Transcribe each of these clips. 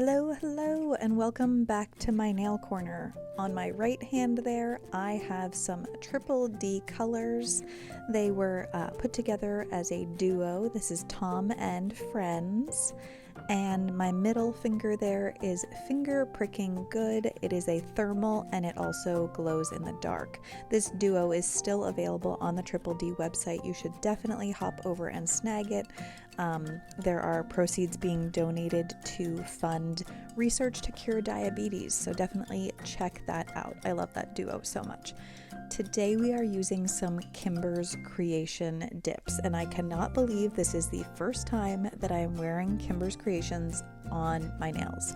Hello, and welcome back to my nail corner. On my right hand there, I have some Triple D colors. They were put together as a duo. This is Tom and Friends. And my middle finger there is Finger Pricking Good. It is a thermal and it also glows in the dark. This duo is still available on the Triple D website. You should definitely hop over and snag it. There are proceeds being donated to fund research to cure diabetes, so definitely check that out. I love that duo so much. Today we are using some Kimberz Kreation dips, and I cannot believe this is the first time that I am wearing Kimberz Kreations on my nails.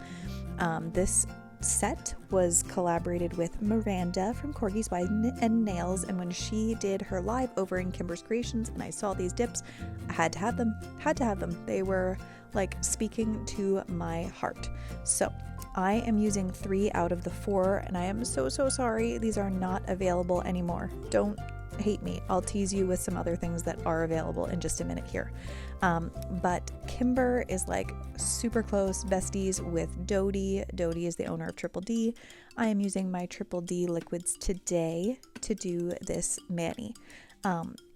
This set was collaborated with Miranda from Corgis Wine and Nails, and when she did her live over in Kimberz Kreations and I saw these dips, I had to have them. They were like speaking to my heart. So I am using 3 out of the 4, and I am so sorry these are not available anymore. Don't hate me. I'll tease you with some other things that are available in just a minute here. But Kimber is like super close besties with Dodie. Dodie is the owner of Triple D. I am using my Triple D liquids today to do this mani.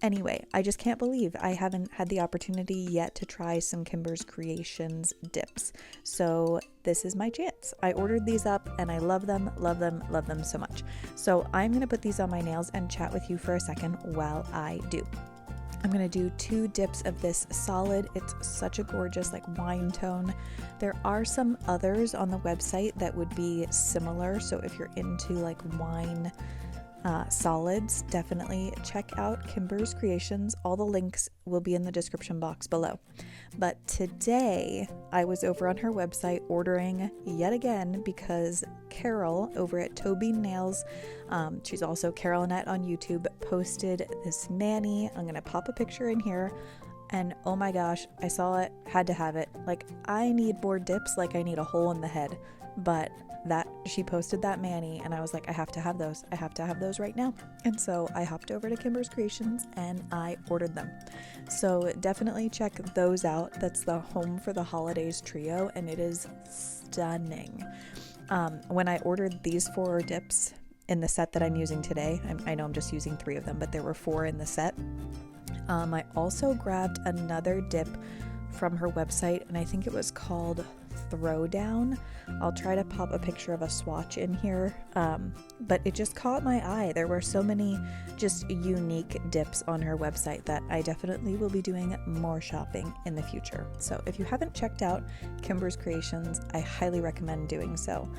Anyway, I just can't believe I haven't had the opportunity yet to try some Kimberz Kreations dips. So this is my chance. I ordered these up and I love them so much. So I'm going to put these on my nails and chat with you for a second while I do. I'm going to do 2 dips of this solid. It's such a gorgeous like wine tone. There are some others on the website that would be similar. So if you're into like wine solids, definitely check out Kimberz Kreations. All the links will be in the description box below. But today I was over on her website ordering yet again because Carol over at Toby Nails, she's also Carolinette on YouTube, posted this mani. I'm gonna pop a picture in here. And oh my gosh, I saw it, had to have it. Like, I need more dips like I need a hole in the head. But she posted that mani and I was like, I have to have those right now. And so I hopped over to Kimberz Kreations and I ordered them. So definitely check those out. That's the Home for the Holidays trio and it is stunning. When I ordered these 4 dips in the set that I'm using today, I know I'm just using 3 of them, but there were 4 in the set. I also grabbed another dip from her website and I think it was called Throwdown. I'll try to pop a picture of a swatch in here, but it just caught my eye. There were so many just unique dips on her website that I definitely will be doing more shopping in the future. So if you haven't checked out Kimberz Kreations, I highly recommend doing so.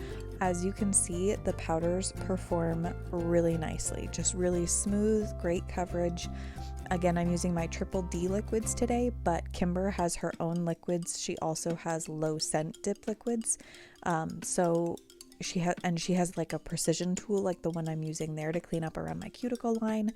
As you can see, the powders perform really nicely, just really smooth, great coverage. Again, I'm using my Triple D liquids today, but Kimber has her own liquids. She also has low scent dip liquids. So she has like a precision tool like the one I'm using there to clean up around my cuticle line.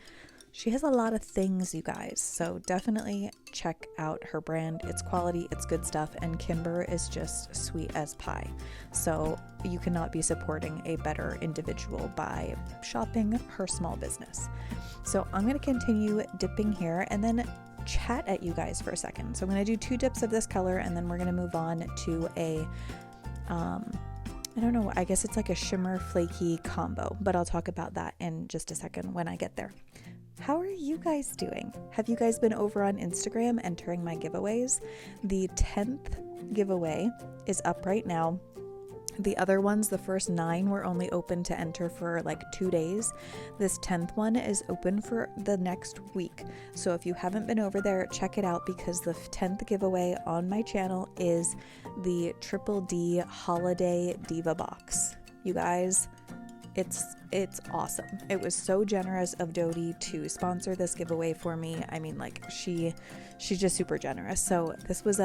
She has a lot of things, you guys. So definitely check out her brand. It's quality, it's good stuff, and Kimber is just sweet as pie. So you cannot be supporting a better individual by shopping her small business. So I'm going to continue dipping here and then chat at you guys for a second. So I'm going to do 2 dips of this color and then we're going to move on to a, I don't know, I guess it's like a shimmer flaky combo, but I'll talk about that in just a second when I get there. How are you guys doing? Have you guys been over on Instagram entering my giveaways? The 10th giveaway is up right now. The other ones, the first 9 were only open to enter for like 2 days. This 10th one is open for the next week. So if you haven't been over there, check it out because the 10th giveaway on my channel is the Triple D Holiday Diva Box. You guys, it's awesome. It was so generous of Dodie to sponsor this giveaway for me. I mean, like she's just super generous. So this was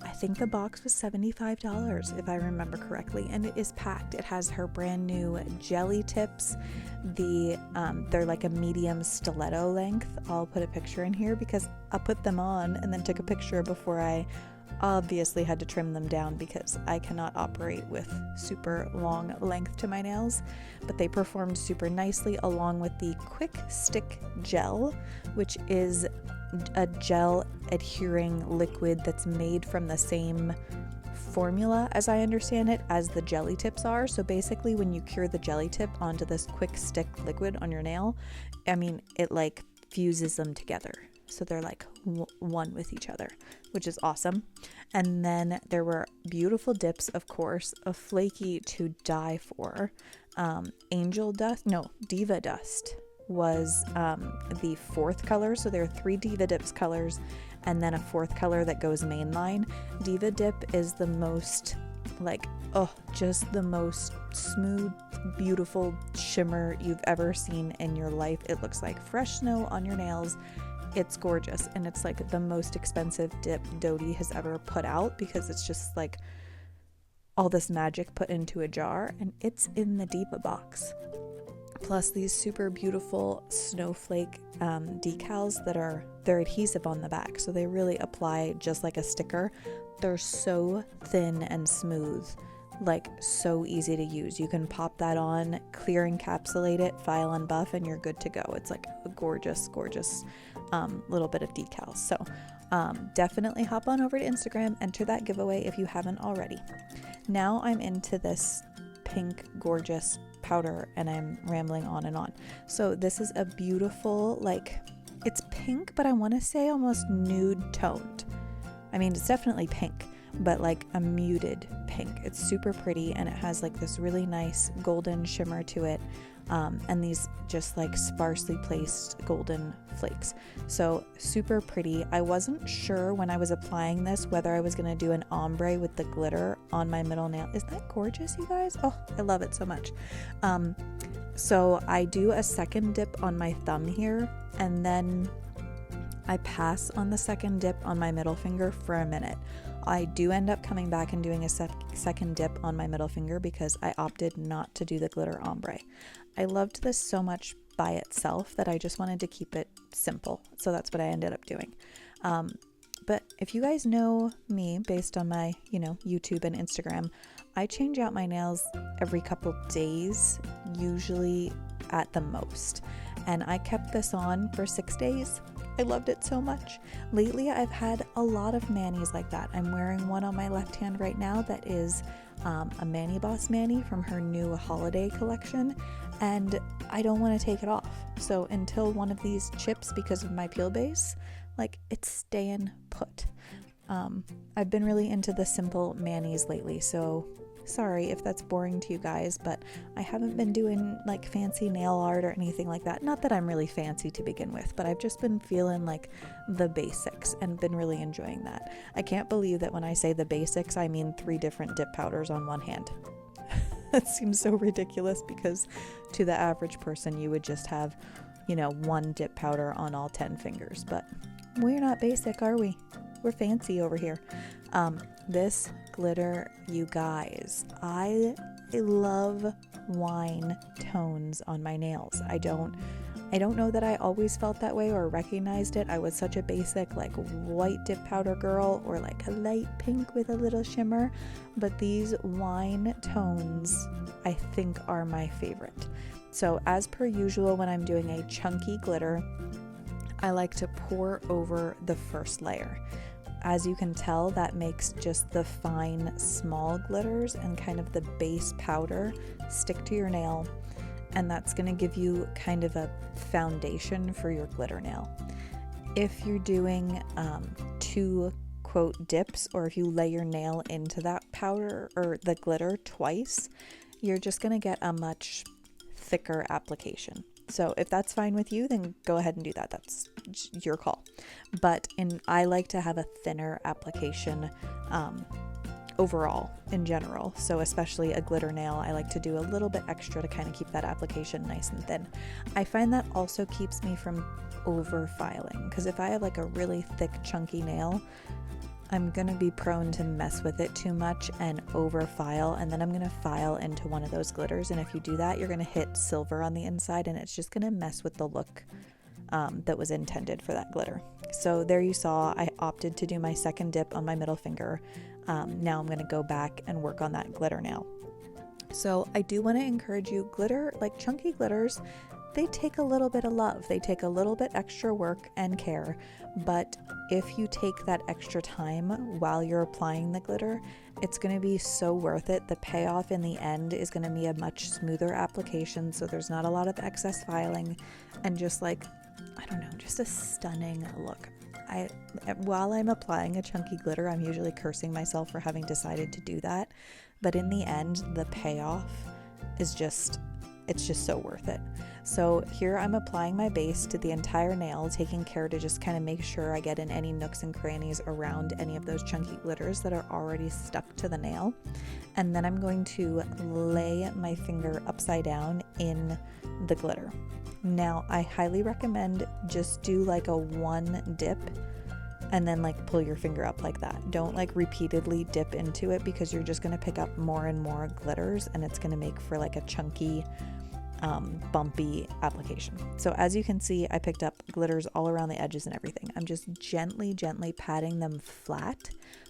I think the box was $75 if I remember correctly, and it is packed. It has her brand new jelly tips. They're like a medium stiletto length. I'll put a picture in here because I put them on and then took a picture before I obviously had to trim them down because I cannot operate with super long length to my nails, but they performed super nicely along with the Quick Stick Gel, which is a gel adhering liquid that's made from the same formula, as I understand it, as the jelly tips are. So basically when you cure the jelly tip onto this quick stick liquid on your nail, I mean, it like fuses them together. So they're like one with each other, which is awesome. And then there were beautiful dips, of course, of flaky to die for. Diva Dust was the fourth color. So there are 3 Diva Dips colors and then a 4th color that goes mainline. Diva Dip is the most just the most smooth, beautiful shimmer you've ever seen in your life. It looks like fresh snow on your nails. It's gorgeous, and it's like the most expensive dip Dodie has ever put out, because it's just like all this magic put into a jar, and it's in the Diva box. Plus these super beautiful snowflake decals they're adhesive on the back, so they really apply just like a sticker. They're so thin and smooth, like so easy to use. You can pop that on, clear encapsulate it, file and buff, and you're good to go. It's like a gorgeous little bit of decals. So definitely hop on over to Instagram, enter that giveaway if you haven't already. Now I'm into this pink gorgeous powder, and I'm rambling on and on. So this is a beautiful, like, it's pink, but I want to say almost nude toned. I mean, it's definitely pink, but like a muted pink. It's super pretty, and it has like this really nice golden shimmer to it, and these just like sparsely placed golden flakes. So super pretty. I wasn't sure when I was applying this whether I was going to do an ombre with the glitter on my middle nail. Isn't that gorgeous, you guys? Oh, I love it so much. So I do a second dip on my thumb here, and then I pass on the second dip on my middle finger for a minute. I do end up coming back and doing a second dip on my middle finger because I opted not to do the glitter ombre. I loved this so much by itself that I just wanted to keep it simple. So that's what I ended up doing. But if you guys know me based on my, YouTube and Instagram, I change out my nails every couple days, usually at the most. And I kept this on for 6 days. I loved it so much. Lately, I've had a lot of manis like that. I'm wearing one on my left hand right now that is a Mani Boss mani from her new holiday collection, and I don't want to take it off. So until one of these chips because of my peel base, like, it's staying put. I've been really into the simple manis lately, so sorry if that's boring to you guys, but I haven't been doing like fancy nail art or anything like that. Not that I'm really fancy to begin with, but I've just been feeling like the basics and been really enjoying that. I can't believe that when I say the basics, I mean 3 different dip powders on one hand. That seems so ridiculous because to the average person, you would just have, 1 dip powder on all 10 fingers, but we're not basic, are we? We're fancy over here. This glitter, you guys, I love wine tones on my nails. I don't know that I always felt that way or recognized it. I was such a basic like white dip powder girl or like a light pink with a little shimmer, but these wine tones I think are my favorite. So as per usual, when I'm doing a chunky glitter, I like to pour over the first layer. As you can tell, that makes just the fine, small glitters and kind of the base powder stick to your nail. And that's going to give you kind of a foundation for your glitter nail. If you're doing 2 quote dips, or if you lay your nail into that powder or the glitter twice, you're just going to get a much thicker application. So if that's fine with you, then go ahead and do that. That's your call. But I like to have a thinner application overall in general. So especially a glitter nail, I like to do a little bit extra to kind of keep that application nice and thin. I find that also keeps me from over filing, because if I have like a really thick chunky nail, I'm going to be prone to mess with it too much and over file, and then I'm going to file into one of those glitters, and if you do that, you're going to hit silver on the inside, and it's just going to mess with the look that was intended for that glitter. So there you saw, I opted to do my second dip on my middle finger. Now I'm going to go back and work on that glitter nail. So I do want to encourage you, glitter, like chunky glitters, they take a little bit of love. They take a little bit extra work and care, but if you take that extra time while you're applying the glitter, it's going to be so worth it. The payoff in the end is going to be a much smoother application, so there's not a lot of excess filing, and just like, I don't know, just a stunning look. While I'm applying a chunky glitter, I'm usually cursing myself for having decided to do that, but in the end, the payoff is it's just so worth it. So here I'm applying my base to the entire nail, taking care to just kind of make sure I get in any nooks and crannies around any of those chunky glitters that are already stuck to the nail. And then I'm going to lay my finger upside down in the glitter. Now, I highly recommend just do like a one dip and then like pull your finger up like that. Don't like repeatedly dip into it, because you're just going to pick up more and more glitters, and it's going to make for like a chunky, bumpy application. So as you can see, I picked up glitters all around the edges and everything. I'm just gently patting them flat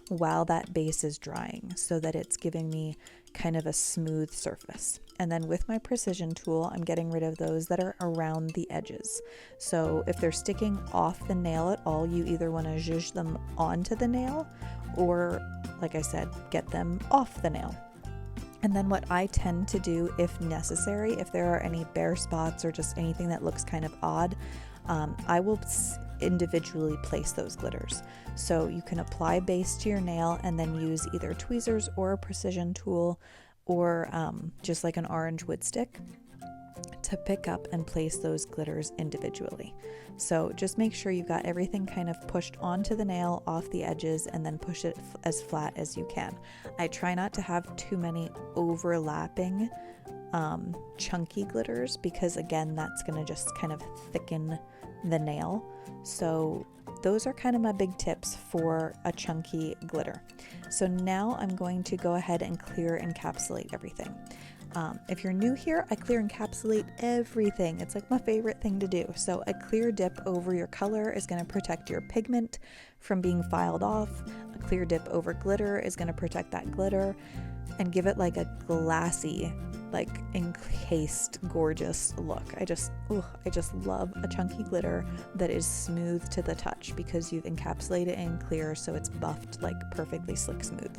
while that base is drying, so that it's giving me kind of a smooth surface. And then with my precision tool, I'm getting rid of those that are around the edges. So if they're sticking off the nail at all, you either want to zhuzh them onto the nail, or like I said, get them off the nail. And then what I tend to do, if necessary, if there are any bare spots or just anything that looks kind of odd, I will individually place those glitters. So you can apply base to your nail and then use either tweezers or a precision tool, or just like an orange wood stick, to pick up and place those glitters individually. So just make sure you've got everything kind of pushed onto the nail off the edges, and then push it as flat as you can. I try not to have too many overlapping chunky glitters, because again, that's going to just kind of thicken the nail. So those are kind of my big tips for a chunky glitter. So now I'm going to go ahead and clear encapsulate everything. If you're new here, I clear encapsulate everything. It's like my favorite thing to do. So a clear dip over your color is going to protect your pigment from being filed off. A clear dip over glitter is going to protect that glitter and give it like a glassy, like encased, gorgeous look. I just love a chunky glitter that is smooth to the touch, because you've encapsulated it in clear, so it's buffed like perfectly slick smooth.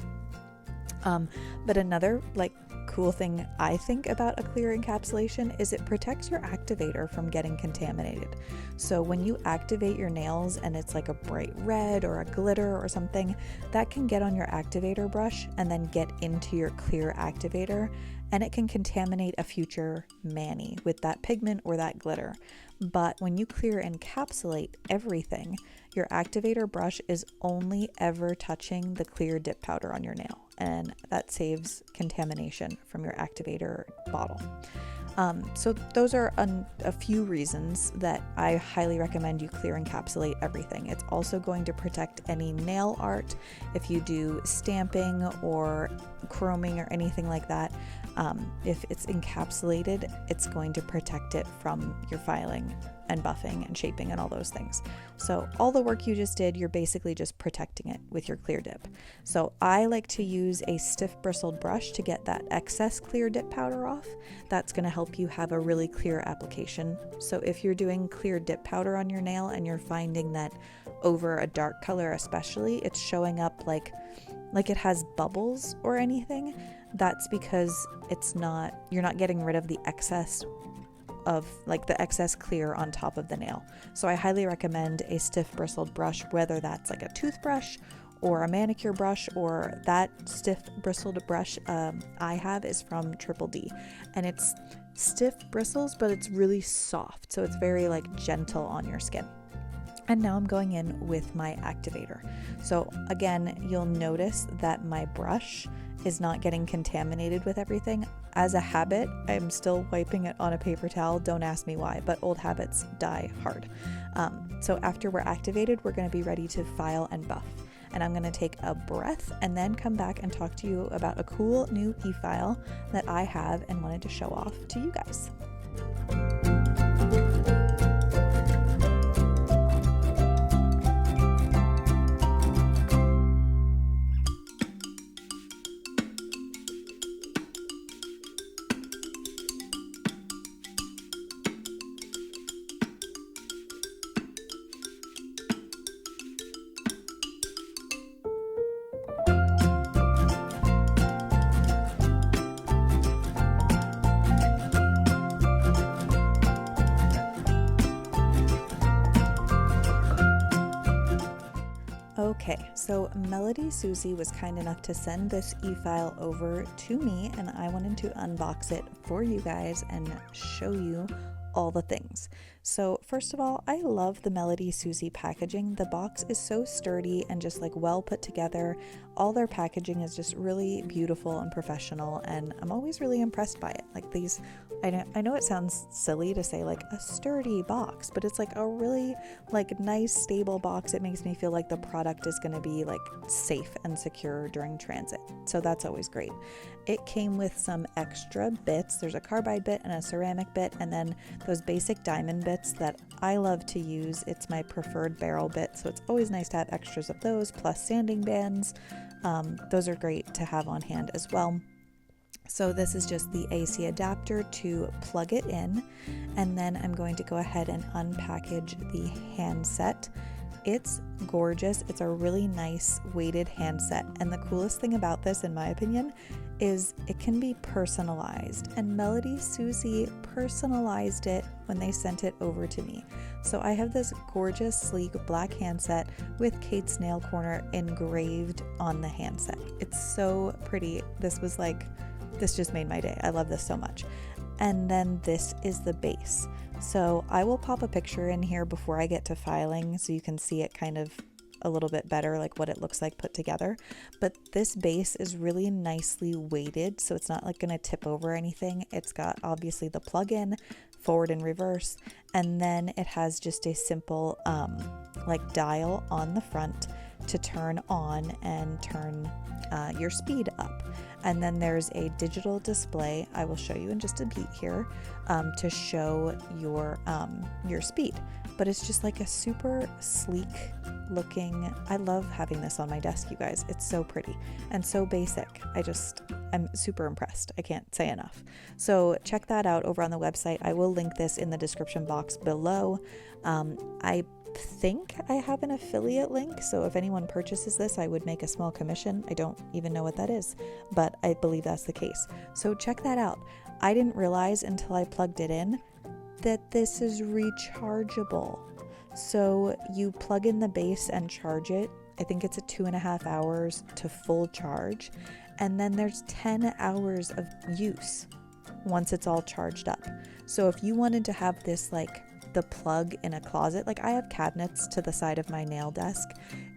But another like cool thing I think about a clear encapsulation is it protects your activator from getting contaminated. So when you activate your nails and it's like a bright red or a glitter or something, that can get on your activator brush and then get into your clear activator, and it can contaminate a future mani with that pigment or that glitter. But when you clear encapsulate everything, your activator brush is only ever touching the clear dip powder on your nail, and that saves contamination from your activator bottle. So those are a few reasons that I highly recommend you clear encapsulate everything. It's also going to protect any nail art. If you do stamping or chroming or anything like that, if it's encapsulated, it's going to protect it from your filing and buffing and shaping and all those things. So all the work you just did, you're basically just protecting it with your clear dip. So I like to use a stiff bristled brush to get that excess clear dip powder off. That's going to help you have a really clear application. So if you're doing clear dip powder on your nail and you're finding that over a dark color especially, it's showing up like it has bubbles or anything, that's because you're not getting rid of the excess of like the excess clear on top of the nail. So I highly recommend a stiff bristled brush, whether that's like a toothbrush or a manicure brush, or that stiff bristled brush I have is from Triple D, and it's stiff bristles, but it's really soft, so it's very like gentle on your skin. And now I'm going in with my activator. So again, you'll notice that my brush is not getting contaminated with everything. As a habit, I'm still wiping it on a paper towel. Don't ask me why, but old habits die hard. So after we're activated, we're going to be ready to file and buff. And I'm going to take a breath and then come back and talk to you about a cool new e-file that I have and wanted to show off to you guys. Okay, so Melody Susie was kind enough to send this e-file over to me, and I wanted to unbox it for you guys and show you all the things. So first of all, I love the Melody Susie packaging. The box is so sturdy and just like well put together. All their packaging is just really beautiful and professional, and I'm always really impressed by it. Like these, I know it sounds silly to say like a sturdy box, but it's like a really like nice stable box. It makes me feel like the product is going to be like safe and secure during transit. So that's always great. It came with some extra bits. There's a carbide bit and a ceramic bit, and then those basic diamond bits that I love to use. It's my preferred barrel bit, so it's always nice to have extras of those, plus sanding bands. Those are great to have on hand as well. So this is just the AC adapter to plug it in, and then I'm going to go ahead and unpackage the handset. It's gorgeous. It's a really nice weighted handset, and the coolest thing about this, in my opinion, is it can be personalized, and Melody Susie personalized it when they sent it over to me. So I have this gorgeous sleek black handset with Kate's nail corner engraved on the handset. It's so pretty. This just made my day. I love this so much. And then this is the base. So I will pop a picture in here before I get to filing so you can see it kind of a little bit better, like what it looks like put together. But this base is really nicely weighted, so it's not like going to tip over or anything. It's got obviously the plug-in, forward and reverse, and then it has just a simple like dial on the front to turn on and turn your speed up. And then there's a digital display, I will show you in just a beat here, to show your speed. But it's just like a super sleek looking, I love having this on my desk, you guys. It's so pretty and so basic. I'm super impressed. I can't say enough. So check that out over on the website. I will link this in the description box below. I think I have an affiliate link, so if anyone purchases this, I would make a small commission. I don't even know what that is, but I believe that's the case. So check that out. I didn't realize until I plugged it in that this is rechargeable. So you plug in the base and charge it. I think it's a 2.5 hours to full charge, and then there's 10 hours of use once it's all charged up. So if you wanted to have this like the plug in a closet, like I have cabinets to the side of my nail desk,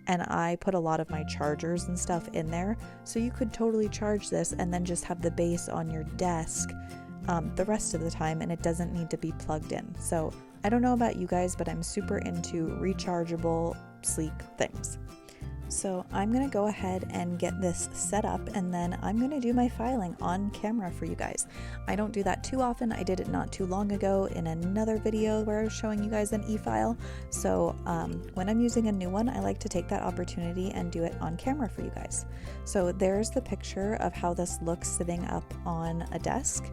and I put a lot of my chargers and stuff in there, so you could totally charge this and then just have the base on your desk the rest of the time, and it doesn't need to be plugged in. So I don't know about you guys, but I'm super into rechargeable sleek things. So I'm going to go ahead and get this set up, and then I'm going to do my filing on camera for you guys. I don't do that too often. I did it not too long ago in another video where I was showing you guys an e-file. So when I'm using a new one, I like to take that opportunity and do it on camera for you guys. So there's the picture of how this looks sitting up on a desk.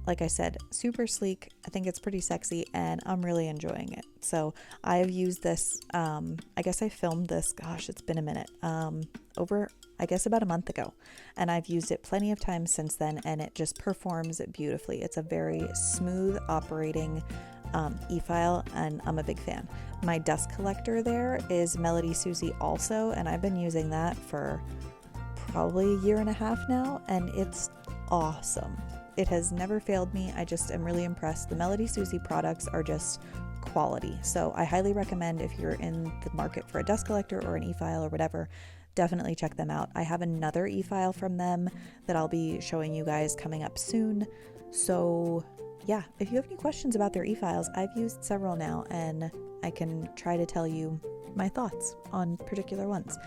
Like I said, super sleek. I think it's pretty sexy, and I'm really enjoying it. So I've used this, I guess I filmed this, gosh, it's been a minute, over, I guess about a month ago. And I've used it plenty of times since then, and it just performs beautifully. It's a very smooth operating e-file, and I'm a big fan. My dust collector there is Melody Susie also, and I've been using that for probably 1.5 years now, and it's awesome. It has never failed me. I just am really impressed. The Melody Susie products are just quality. So I highly recommend, if you're in the market for a dust collector or an e-file or whatever, definitely check them out. I have another e-file from them that I'll be showing you guys coming up soon. So yeah, if you have any questions about their e-files, I've used several now, and I can try to tell you my thoughts on particular ones.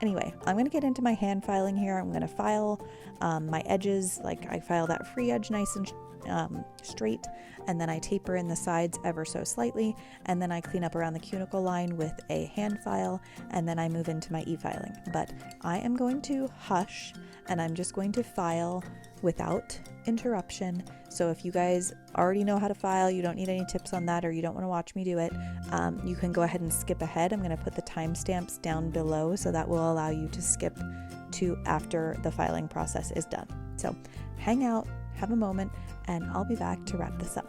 Anyway, I'm going to get into my hand filing here. I'm going to file my edges, like I file that free edge nice and straight, and then I taper in the sides ever so slightly, and then I clean up around the cuticle line with a hand file, and then I move into my e-filing. But I am going to hush, and I'm just going to file without interruption. So if you guys already know how to file, you don't need any tips on that, or you don't want to watch me do it, you can go ahead and skip ahead. I'm going to put the timestamps down below, so that will allow you to skip to after the filing process is done. So hang out, have a moment, and I'll be back to wrap this up.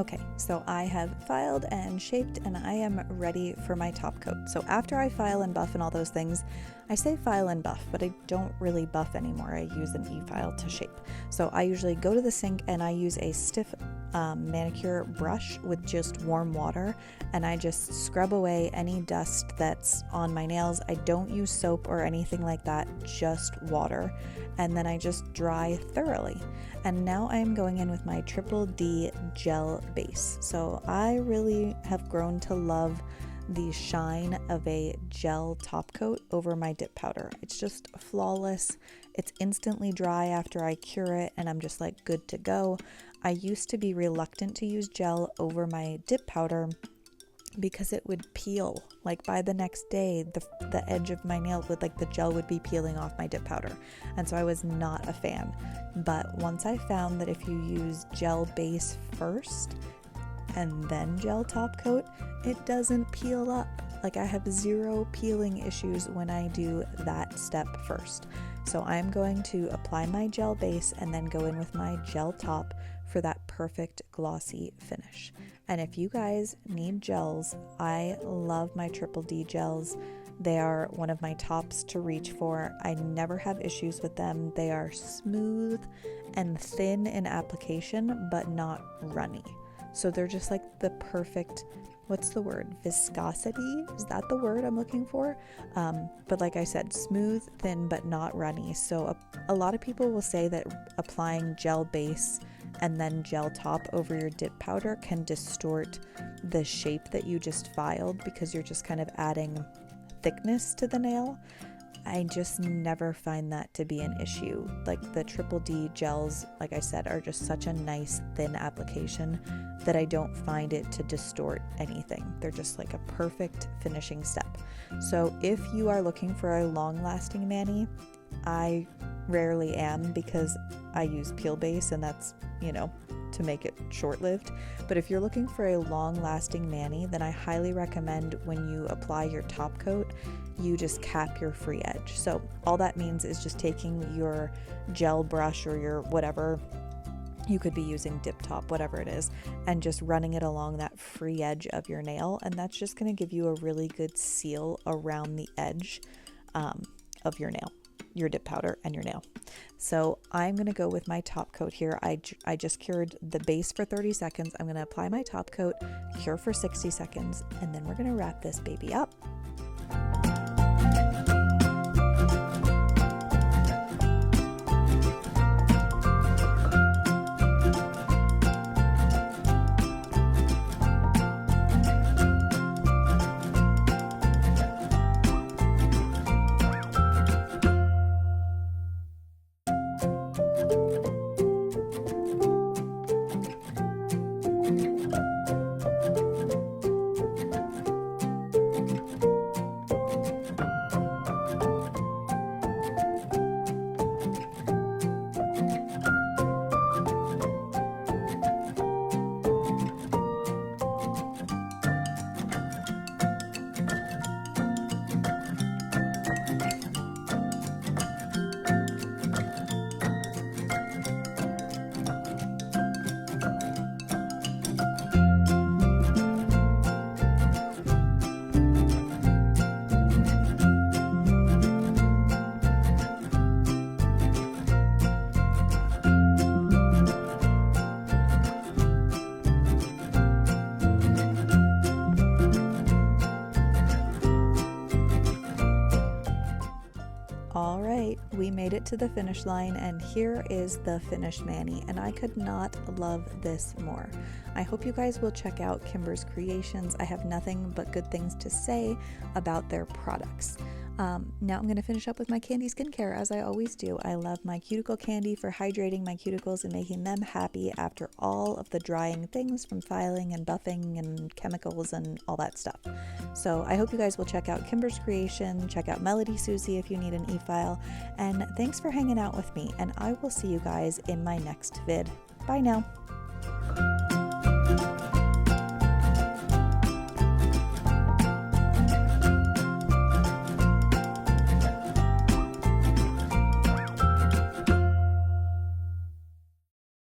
Okay, so I have filed and shaped and I am ready for my top coat. So after I file and buff and all those things, I say file and buff, but I don't really buff anymore. I use an e-file to shape. So I usually go to the sink and I use a stiff manicure brush with just warm water, and I just scrub away any dust that's on my nails. I don't use soap or anything like that, just water. And then I just dry thoroughly. And now I'm going in with my Triple D gel base. So I really have grown to love the shine of a gel top coat over my dip powder. It's just flawless. It's instantly dry after I cure it, and I'm just like good to go. I used to be reluctant to use gel over my dip powder because it would peel. Like by the next day, the edge of my nail would, like, the gel would be peeling off my dip powder, and so I was not a fan. But once I found that if you use gel base first and then gel top coat, it doesn't peel up. Like, I have zero peeling issues when I do that step first. So I'm going to apply my gel base and then go in with my gel top for that perfect glossy finish. And if you guys need gels, I love my Triple D gels. They are one of my tops to reach for. I never have issues with them. They are smooth and thin in application, but not runny. So they're just like the perfect, what's the word? Viscosity? Is that the word I'm looking for? But like I said, smooth, thin, but not runny. So a lot of people will say that applying gel base and then gel top over your dip powder can distort the shape that you just filed because you're just kind of adding thickness to the nail. I just never find that to be an issue. Like, the Triple D gels, like I said, are just such a nice thin application that I don't find it to distort anything. They're just like a perfect finishing step. So if you are looking for a long-lasting mani, I rarely am because I use peel base, and that's, to make it short-lived. But if you're looking for a long-lasting mani, then I highly recommend when you apply your top coat, you just cap your free edge. So all that means is just taking your gel brush or your whatever, you could be using dip top, whatever it is, and just running it along that free edge of your nail, and that's just going to give you a really good seal around the edge of your nail, your dip powder and your nail. So I'm going to go with my top coat here. I just cured the base for 30 seconds. I'm going to apply my top coat, cure for 60 seconds, and then we're going to wrap this baby up. All right, we made it to the finish line, and here is the finished mani, and I could not love this more. I hope you guys will check out Kimberz Kreations. I have nothing but good things to say about their products. Now I'm going to finish up with my Candi skincare, as I always do. I love my cuticle candy for hydrating my cuticles and making them happy after all of the drying things from filing and buffing and chemicals and all that stuff. So I hope you guys will check out Kimberz Kreations, check out Melody Susie if you need an e-file, and thanks for hanging out with me, and I will see you guys in my next vid. Bye now.